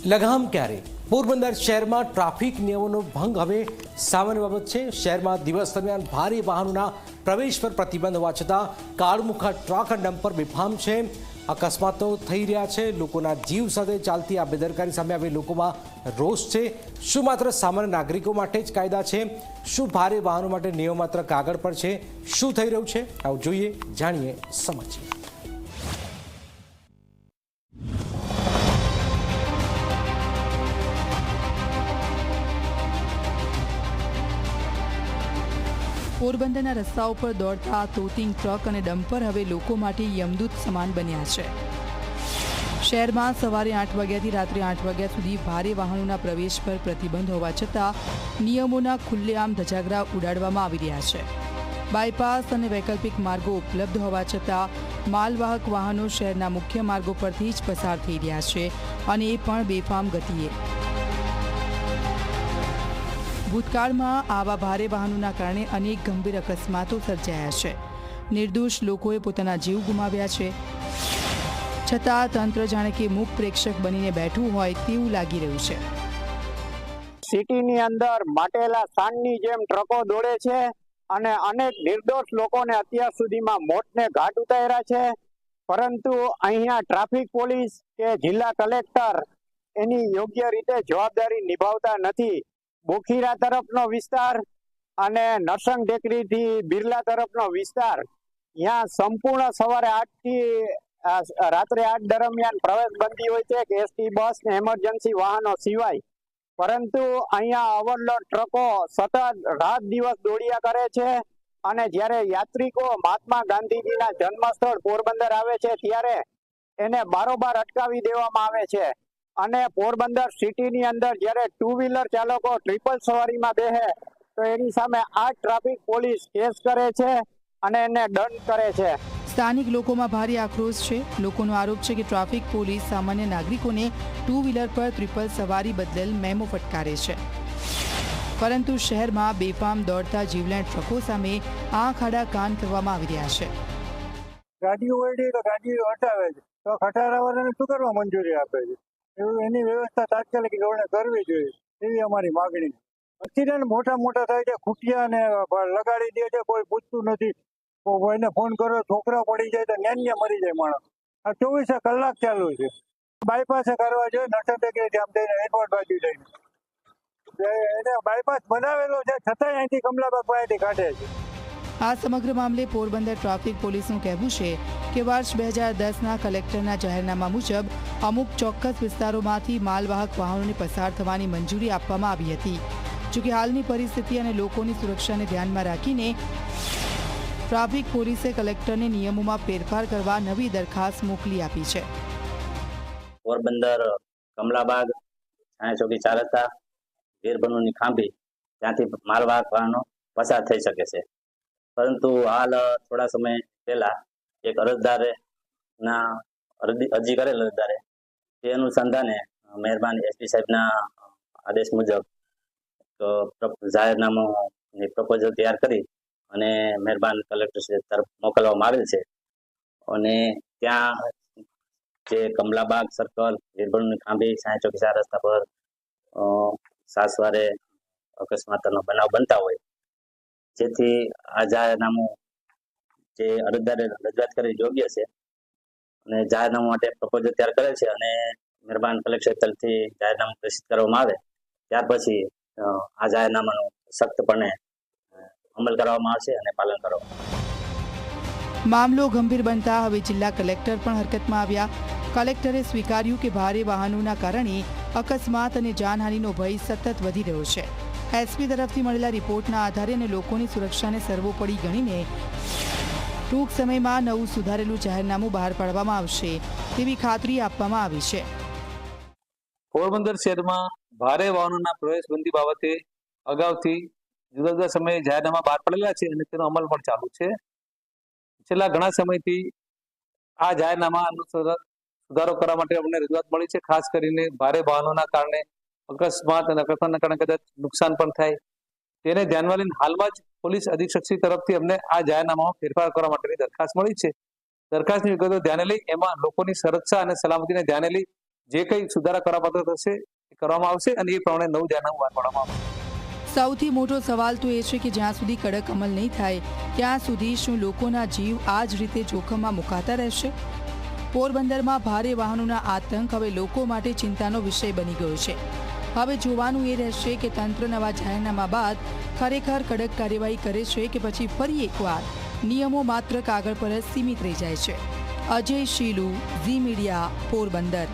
लगाम क्यारे पोरबंदर शहर में ट्राफिक नियमों भंग हवे सामान्य बाबत है। शहर में दिवस दरमियान भारे वाहनों प्रवेश पर प्रतिबंध होवा छतां काळमुखा ट्रक और डम्पर बेफाम है। अकस्मातो थई रह्या छे। लोकोना जीव साथे चालती आ बेदरकारी सामे हवे लोकोमां रोष छे। शुं मात्र सामान्य नागरिको माटे ज कायदा छे? शुं भारे वाहनों माटे नियम मात्र कागळ पर छे? शुं थई रह्युं छे? आवो जोईए, जाणीए, समजीए। પોરબંદરના રસ્તાઓ પર દોડતા તોતિંગ ટ્રક અને ડમ્પર હવે લોકો માટે યમદૂત સમાન બન્યા છે। શહેરમાં સવારે 8 વાગ્યાથી રાત્રે 8 વાગ્યા સુધી ભારે વાહનોના પ્રવેશ પર પ્રતિબંધ હોવા છતાં નિયમોના ખુલ્લેઆમ ધજાગરા ઉડાડવામાં આવી રહ્યા છે। બાયપાસ અને વૈકલ્પિક માર્ગો ઉપલબ્ધ હોવા છતાં માલવાહક વાહનો શહેરના મુખ્ય માર્ગો પરથી જ પસાર થઈ રહ્યા છે અને એ પણ બેફામ ગતિએ। ભૂતકાળમાં આવા ભારે વાહનોના કારણે અનેક ગંભીર અકસ્માતો સર્જાયા છે। નિર્દોષ લોકોએ પોતાના જીવ ગુમાવ્યા છે, છતાં તંત્ર જાણે કે મૂક પ્રેક્ષક બનીને બેઠું હોય તેવું લાગી રહ્યું છે। સિટીની અંદર માટેલા સાંડની જેમ ટ્રકો દોડે છે અને અનેક નિર્દોષ લોકોને અત્યાર સુધીમાં મોતને ઘાટ ઉતાર્યા છે, પરંતુ અહીંયા ટ્રાફિક પોલીસ કે જિલ્લા કલેક્ટર એની યોગ્ય રીતે જવાબદારી નિભાવતા નથી। બોખીરા તરફનો વિસ્તાર અને નરસંગ ટેકરીથી બિરલા તરફનો વિસ્તાર, यहाँ સંપૂર્ણ સવારે 8 થી રાત્રે 8 દરમિયાન પ્રવેશ બંધી હોય છે કે એસટી બસ ને એમરજન્સી વાહનો સિવાય, પરંતુ અહીંયા ઓવરલોડ ટ્રકો સતત રાત દિવસ દોડ્યા કરે છે અને જ્યારે યાત્રિકો મહાત્મા ગાંધીજીના જન્મસ્થળ પોરબંદર આવે છે ત્યારે એને બારોબાર અટકાવી દેવામાં આવે છે। અને પોરબંદર સિટીની અંદર જ્યારે 2 વ્હીલર ચાલકો ટ્રિપલ સવારીમાં બેસે તો એની સામે આ ટ્રાફિક પોલીસ કેસ કરે છે અને એને દંડ કરે છે। સ્થાનિક લોકોમાં ભારે આક્રોશ છે। લોકોનો આરોપ છે કે ટ્રાફિક પોલીસ સામાન્ય નાગરિકોને 2 વ્હીલર પર ટ્રિપલ સવારી બદલેલ મેમો ફટકારે છે, પરંતુ શહેરમાં બેફામ દોડતા જીવલેણ ટ્રકો સામે આંખ આડા કાન કરવામાં આવી રહ્યા છે। ગાડીઓ વળી તો ગાડીઓ હટાવે છે, તો હટાવવાવાળાને શું કરવા મંજૂરી આપે છે? એવું એની વ્યવસ્થા તાત્કાલિક ધોરણે કરવી જોઈએ એવી અમારી માગણી। એક્સિડન્ટ મોટા મોટા થાય છે, ખૂટિયા ને લગાડી દે છે, કોઈ પૂછતું નથી। એને ફોન કરો, છોકરા પડી જાય તો ન્યાન્ય મરી જાય માણસ। આ 24 કલાક ચાલુ છે। બાયપાસ કરવા જોઈએ, નરસંગ ટેકરીથી આમ થઈને એરપોર્ટ બાજુ જઈને એને બાયપાસ બનાવેલો છે, છતાંય અહીંથી કમલાબાગ પાસેથી કાઢે છે। આ સમગ્ર મામલે પોરબંદર ટ્રાફિક પોલીસનું કહેવું છે કે વર્ષ 2010ના કલેક્ટરના જાહેરનામા મુજબ અમુક ચોક્કસ વિસ્તારોમાંથી માલવાહક વાહનોને પસાર થવાની મંજૂરી આપવામાં આવી હતી। જોકે હાલની પરિસ્થિતિ અને લોકોની સુરક્ષાને ધ્યાનમાં રાખીને ટ્રાફિક પોલીસે કલેક્ટરને નિયમોમાં ફેરફાર કરવા નવી દરખાસ્ત મોકલી આપી છે। પોરબંદર કમલાબાગ ચોકી 4 રસ્તા વીરબનુની ખાંભી ત્યાંથી માલવાહક વાહનો પસાર થઈ શકે છે, પરંતુ હાલ થોડા સમય પહેલા એક અરજી કરેલ અરજદારે તે અનુસંધાને મહેરબાન એસપી સાહેબના આદેશ મુજબ જાહેરનામાની પ્રપોઝલ તૈયાર કરી અને મહેરબાન કલેક્ટર તરફ મોકલવામાં આવેલ છે। અને ત્યાં જે કમલાબાગ સર્કલ, વીરબનુની ખાંભી, સાંઈ ચોકી 4 રસ્તા પર સાસવારે અકસ્માતનો બનાવ બનતા હોય, જેથી આ જાહેરનામું જે અરજદારે રજૂઆત કરી યોગ્ય છે અને જાહેરનામા માટે પ્રપોઝલ તૈયાર કરે છે અને મહેરબાન કલેક્ટર તરફથી જાહેરનામું પ્રસિદ્ધ કરવામાં આવે ત્યાર પછી આ જાહેરનામાનું સખ્તપણે અમલ કરવામાં આવશે અને પાલન કરવામાં આવશે। મામલો ગંભીર બનતા હવે જિલ્લા કલેક્ટર પણ હરકતમાં આવ્યા। કલેક્ટરે સ્વીકાર્યું કે ભારે વાહનોના કારણે અકસ્માત અને જાનહાનિનો ભય સતત વધી રહ્યો છે। એસપી તરફથી મળેલા રિપોર્ટના આધારે અને લોકોની સુરક્ષાને સર્વોપરી ગણીને ટૂંક સમયમાં નવું સુધારેલું જાહેરનામું બહાર પાડવામાં આવશે તેવી ખાતરી આપવામાં આવી છે। પોરબંદર શહેરમાં ભારે વાહનોના પ્રવેશબંધી બાબતે અગાઉથી જુદા જુદા સમયે જાહેરનામા બહાર પડેલા છે અને તેનો અમલ પણ ચાલુ છે। છેલ્લા ઘણા સમયથી આ જાહેરનામા સુધારો કરવા માટે અમને રજૂઆત મળી છે। ખાસ કરીને ભારે વાહનોના કારણે અકસ્માત અને અકસ્માતના કારણે કદાચ નુકસાન પણ થાય, તેને ધ્યાનમાં લઈને હાલમાં જ પોલીસ અધિક્ષકશ્રી તરફથી અમને આ જાહેરનામામાં ફેરફાર કરવા માટેની દરખાસ્ત મળી છે। દરખાસ્તની વિગતો ધ્યાને લઈ એમાં લોકોની સુરક્ષા અને સલામતીને ધ્યાને લઈ જે કંઈ સુધારા કરવાપાત્ર થશે એ કરવામાં આવશે અને એ પ્રમાણે નવું જાહેરનામું બહાર પાડવામાં આવશે. સૌથી મોટો સવાલ તો એ છે કે જ્યાં સુધી કડક અમલ નહીં થાય ત્યાં સુધી શું લોકોના જીવ આ જ રીતે જોખમમાં મુકાતા રહેશે? પોરબંદરમાં ભારે વાહનોના આતંક હવે લોકો માટે ચિંતાનો વિષય બની ગયો છે. હવે જોવાનું એ રહેશે કે તંત્ર નવા જાહેરનામા બાદ ખરેખર કડક કાર્યવાહી કરે છે કે પછી ફરી એકવાર નિયમો માત્ર કાગળ પર જ સીમિત રહી જાય છે. અજય શીલુ, ઝી મીડિયા, પોરબંદર.